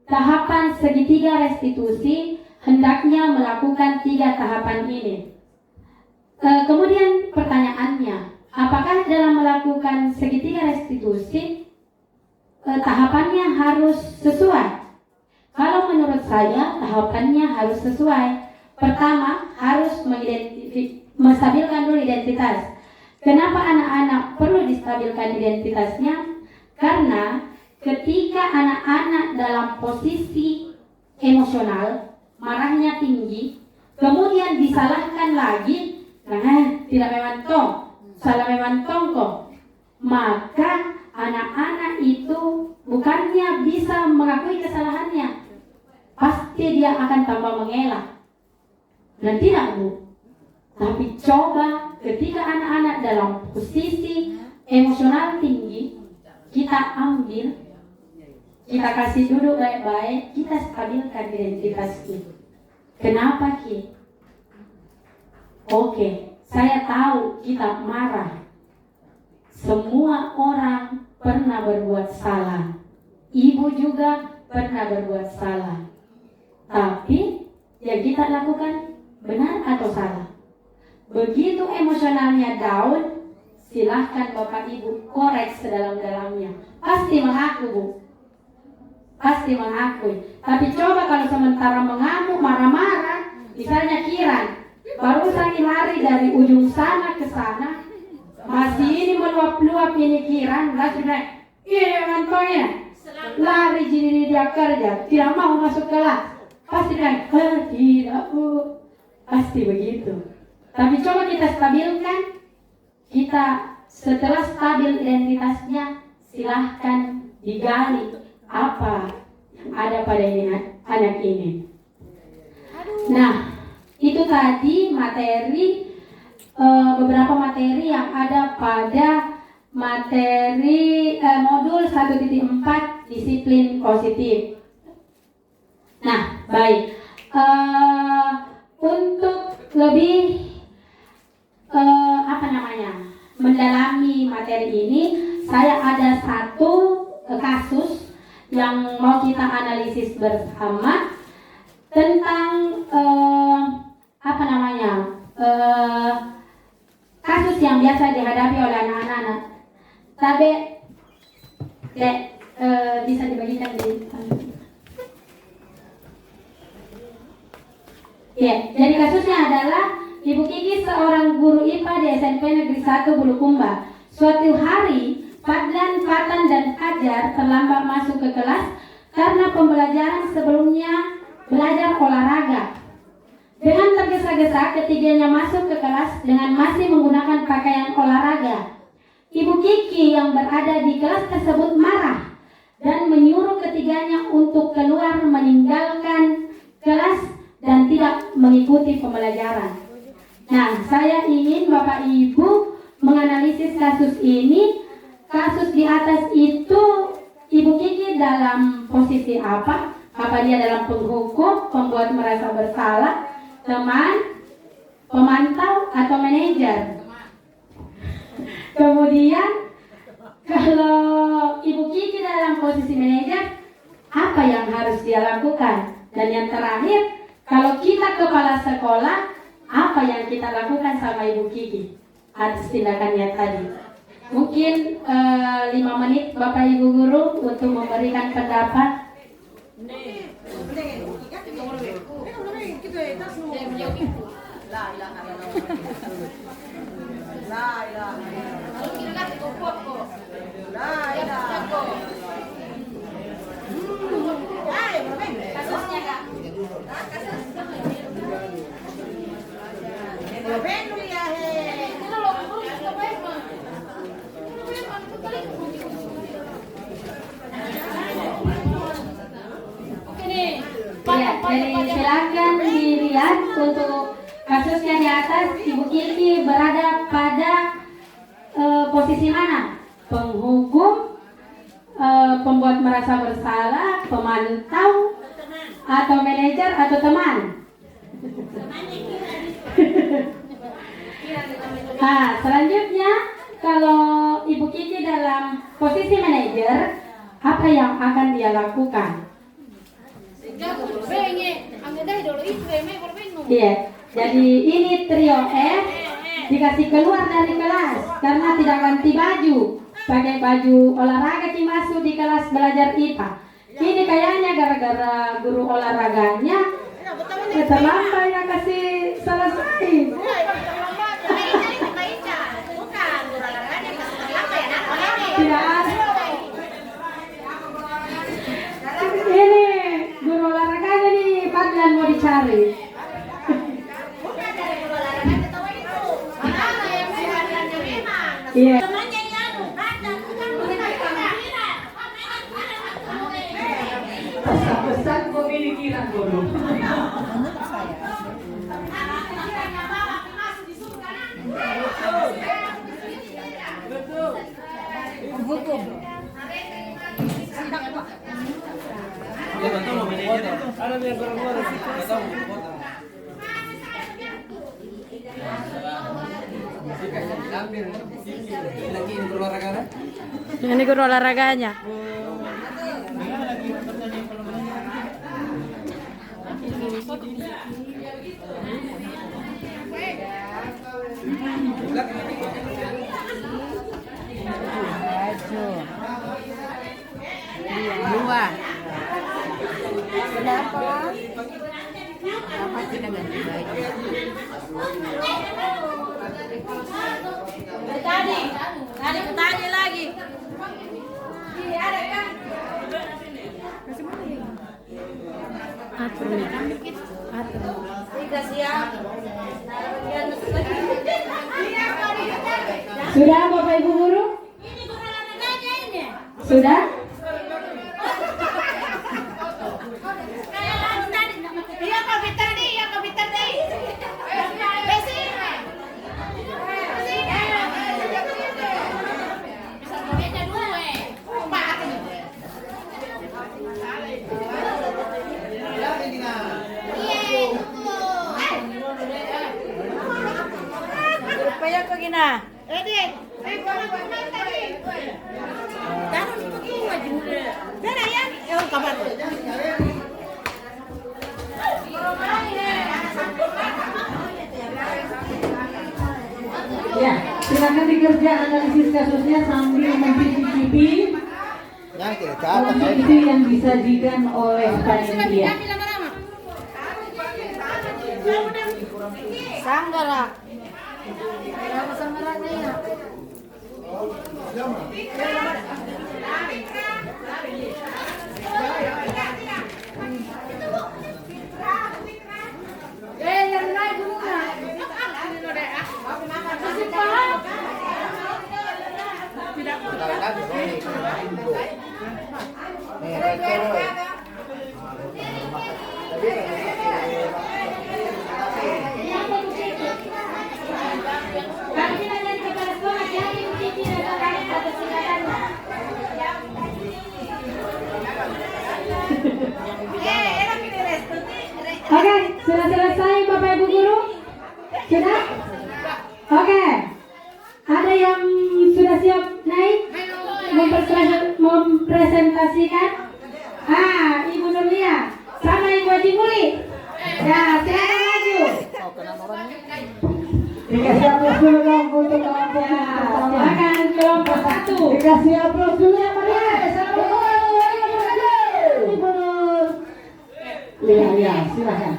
tahapan segitiga restitusi hendaknya melakukan 3 tahapan ini. Kemudian pertanyaannya, apakah dalam melakukan segitiga restitusi tahapannya harus sesuai? Kalau menurut saya tahapannya harus sesuai. Pertama, harus menstabilkan dulu identitas. Kenapa anak-anak perlu distabilkan identitasnya? Karena ketika anak-anak dalam posisi emosional, marahnya tinggi, kemudian disalahkan lagi, tidak memantong, salah memantong kok, maka anak-anak itu bukannya bisa mengakui kesalahannya, pasti dia akan tambah mengelak. Dan tidak, Bu. Tapi coba ketika anak-anak dalam posisi emosional tinggi, kita ambil, kita kasih duduk baik-baik, kita stabilkan identitas kita. Kenapa, Ki? Oke, saya tahu kita marah. Semua orang pernah berbuat salah. Ibu juga pernah berbuat salah. Tapi yang kita lakukan benar atau salah? Begitu emosionalnya down, silahkan Bapak Ibu korek sedalam-dalamnya. Pasti mengaku, Bu. Pasti mengakui. Tapi coba kalau sementara mengamuk, marah-marah, misalnya Kiran, barusan lari dari ujung sana ke sana, masih ini meluap-luap ini Kiran, langsung naik, ini mantongnya, lari jadi dia kerja, tidak mau masuk kelas. Pasti bilang, tidak, Bu. Pasti begitu. Tapi coba kita stabilkan, kita setelah stabil identitasnya, silahkan digali apa yang ada pada anak ini. Nah, itu tadi materi, beberapa materi yang ada pada materi modul 1.4 disiplin positif. Nah, baik. Untuk lebih mendalami materi ini, saya ada satu kasus yang mau kita analisis bersama tentang kasus yang biasa dihadapi oleh anak-anak. Tapi bisa dibagikan di jadi kasusnya adalah Ibu Kiki, seorang guru IPA di SMP Negeri 1 Bulukumba. Suatu hari, Fadlan, Fatan, dan Fajar terlambat masuk ke kelas karena pembelajaran sebelumnya belajar olahraga. Dengan tergesa-gesa, ketiganya masuk ke kelas dengan masih menggunakan pakaian olahraga. Ibu Kiki yang berada di kelas tersebut marah dan menyuruh ketiganya untuk keluar meninggalkan kelas dan tidak mengikuti pembelajaran. Nah, saya ingin Bapak Ibu menganalisis kasus ini. Kasus di atas itu, Ibu Kiki dalam posisi apa? Apa dia dalam penghukum, pembuat merasa bersalah, teman, pemantau, atau manajer? Kemudian, kalau Ibu Kiki dalam posisi manajer, apa yang harus dia lakukan? Dan yang terakhir, kalau kita kepala sekolah, apa yang kita lakukan sama Ibu Kiki atas tindakannya tadi? Mungkin 5 menit Bapak Ibu Guru untuk memberikan pendapat. Kasusnya, Kak. Jadi silakan dilihat untuk kasusnya di atas. Ibu Kiki berada pada posisi mana? Penghukum, pembuat merasa bersalah, pemantau, atau manajer atau teman? Nah, selanjutnya kalau Ibu Kiki dalam posisi manajer, apa yang akan dia lakukan? Iya, jadi ini trio F dikasih keluar dari kelas karena tidak ganti baju, pakai baju olahraga Ki masuk di kelas belajar IPA. Ini kayaknya gara-gara guru olahraganya terlambat ya kasih selesai. Tidak ada. Ini guru olahraganya nih Fadlan mau dicari. Iya. Pesan-pesan pemikiran guru. Hukum. Ini guru olahraganya. Dua. Kenapa? Kenapa tidak ganti baju? Tadi tanya lagi. Sudah Bapak Ibu guru? Sudah? Rupanya kok gina? Ya, silakan dikerja analisis kasusnya sambil mencicipi kondisi yang disajikan oleh panitia. Sanggara. Sanggaranya ya. Yang lain gimana? Oke, sudah selesai Bapak Ibu guru? Sudah? Oke. Ada yang sudah siap naik? Mempresentasikan? Ibu Nurlia sama Ibu Haji Muli. Ya, silakan maju. Dikasih aplaus dulu dong untuk kelompok pertama. Silakan kelompok 1. Dikasih aplaus dulu yang mana? Iya, silakan.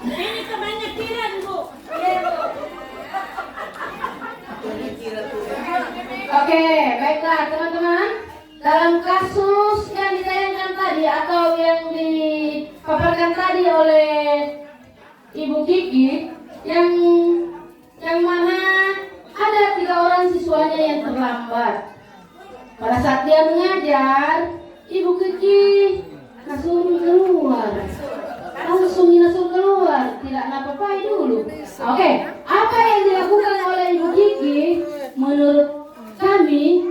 Ini kebanyak kiran, Bu. Oke, baiklah teman-teman. Dalam kasus yang ditayangkan tadi atau yang dipaparkan tadi oleh Ibu Kiki, yang mana ada 3 orang siswanya yang terlambat. Pada saat dia mengajar, Ibu Kiki langsung keluar, tidak apa-apa dulu. Oke, apa yang dilakukan oleh Ibu Kiki menurut kami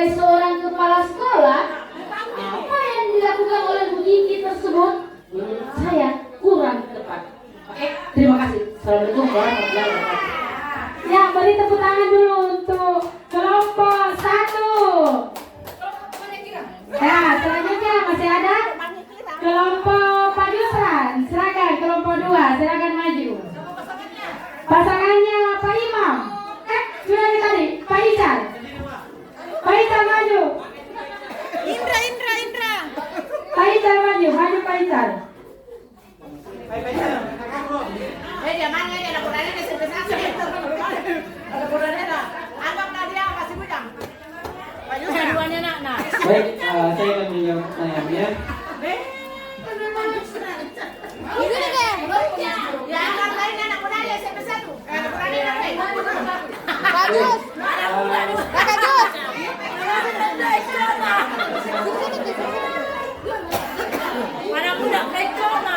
sebagai seorang kepala sekolah, apa yang dilakukan oleh Bu Kiki tersebut menurut saya kurang tepat. Oke, terima kasih. Assalamualaikum warahmatullahi wabarakatuh. Ya, beri tepuk tangan dulu untuk kelompok 1. Ya, selanjutnya masih ada kelompok Pak Yusran. Silakan kelompok 2, silakan maju. Pasangannya Pak Imam. Sudah tadi Pak Ical. Pak Ical maju. Indra. Pak Ical maju Pak Ical. Dia mana ya? Ada kurangnya di sebelah sana. Ada kurangnya dah. Anggaplah dia masih bujang. Dua-duanya nak. Baik, saya akan menjawab pertanyaannya. Ya, anggap lain anak kurangnya sampai satu. Ada kurangnya lain. Bagus. Mana budak kecona.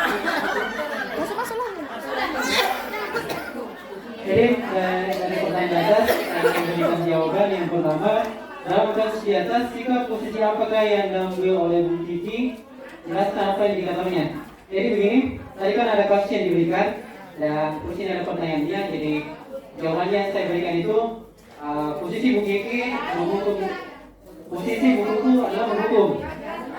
Jadi dari pertanyaan atas saya akan memberikan jawaban yang pertama. Dalam kasus di atas, sikap posisi apakah yang diambil oleh Bu Kiki? Jelaskan apa indikatornya. Jadi begini, tadi kan ada kasus yang diberikan dan terus ini ada pertanyaannya. Jadi jawabannya yang saya berikan itu posisi Bu Kiki menghukum. Posisi Bu Kiki adalah menghukum.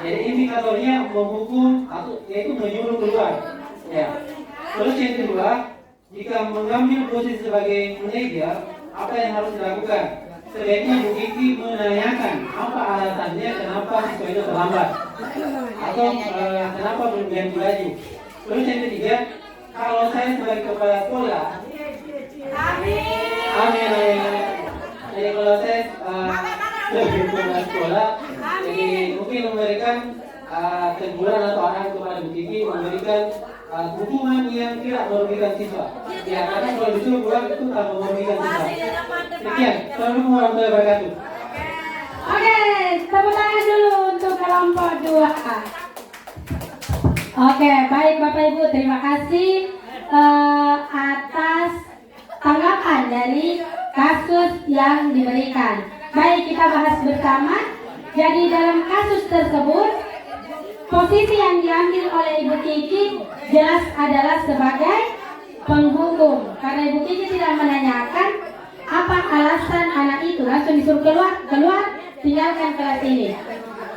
Jadi indikatornya menghukum atau yaitu menyuruh keluar. Ya. Terus yang kedua, jika mengambil posisi sebagai manajer, apa yang harus dilakukan? Sebaiknya Bu Kiki menanyakan apa alasannya kenapa siswa itu terlambat atau kenapa belum ganti baju. Terus yang ketiga, kalau saya sebagai kepala sekolah, amin. Jadi kalau saya sebagai kepala sekolah, jadi mungkin memberikan teguran atau arahan kepada Bu Kiki memberikan hukuman yang tidak merugikan siswa. Ya, karena kalau disuruh pulang itu tanpa merugikan siswa. Sekian, assalamualaikum warahmatullahi wabarakatuh. Oke, tepuk tangan dulu untuk kelompok 2. Oke, baik Bapak Ibu, terima kasih atas tanggapan dari kasus yang diberikan. Baik, kita bahas bersama. Jadi dalam kasus tersebut, posisi yang diambil oleh Ibu Kiki jelas adalah sebagai penghukum. Karena Ibu Kiki tidak menanyakan apa alasan anak itu, langsung disuruh keluar, tinggalkan kelas ini.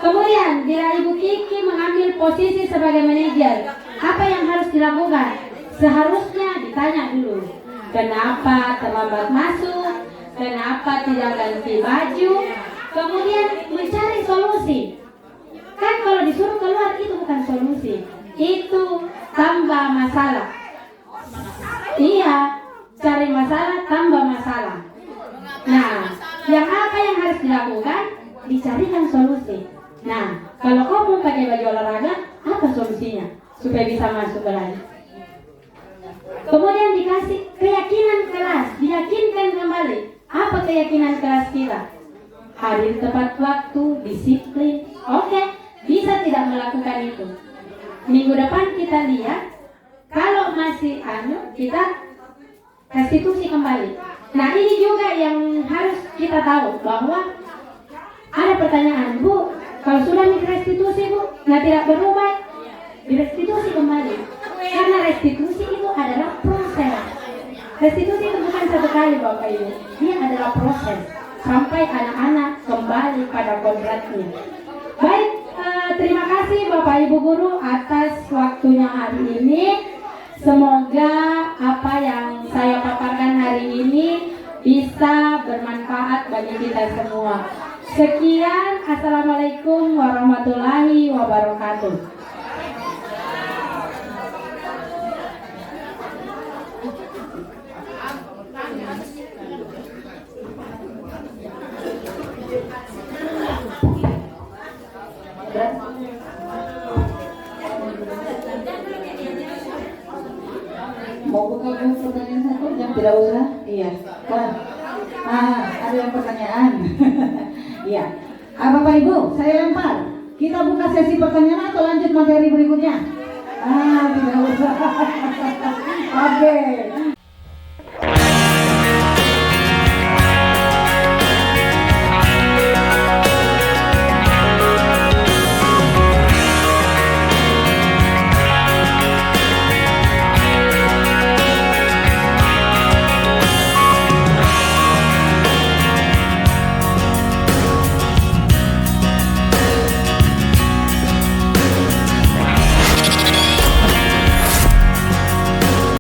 Kemudian bila Ibu Kiki mengambil posisi sebagai manajer, apa yang harus dilakukan? Seharusnya ditanya dulu, kenapa terlambat masuk, kenapa tidak ganti baju, kemudian mencari solusi. Kan kalau disuruh keluar itu bukan solusi, itu tambah masalah. Iya, cari masalah tambah masalah. Nah, yang apa yang harus dilakukan? Dicarikan solusi. Nah, kalau kamu pakai baju olahraga, apa solusinya supaya bisa masuk kelas? Kemudian dikasih keyakinan kelas, diyakinkan kembali. Apa keyakinan kelas kita? Hadir tepat waktu, disiplin. Oke, bisa tidak melakukan itu. Minggu depan kita lihat, kalau masih kita restitusi kembali. Nah, ini juga yang harus kita tahu, bahwa ada pertanyaan, Bu, kalau sudah restitusi Bu, tidak berubah, direstitusi kembali. Karena restitusi itu adalah proses. Restitusi itu bukan satu kali Bapak Ibu, dia adalah proses sampai anak-anak kembali pada kodratnya. Baik, terima kasih Bapak Ibu Guru atas waktunya hari ini. Semoga apa yang saya paparkan hari ini bisa bermanfaat bagi kita semua. Sekian, Assalamualaikum warahmatullahi wabarakatuh. Mau buka buku pertanyaan satu yang tidak usah? Iya. Ada yang pertanyaan. Iya. Bapak Ibu, saya lempar. Kita buka sesi pertanyaan atau lanjut materi berikutnya? Tidak usah. Oke.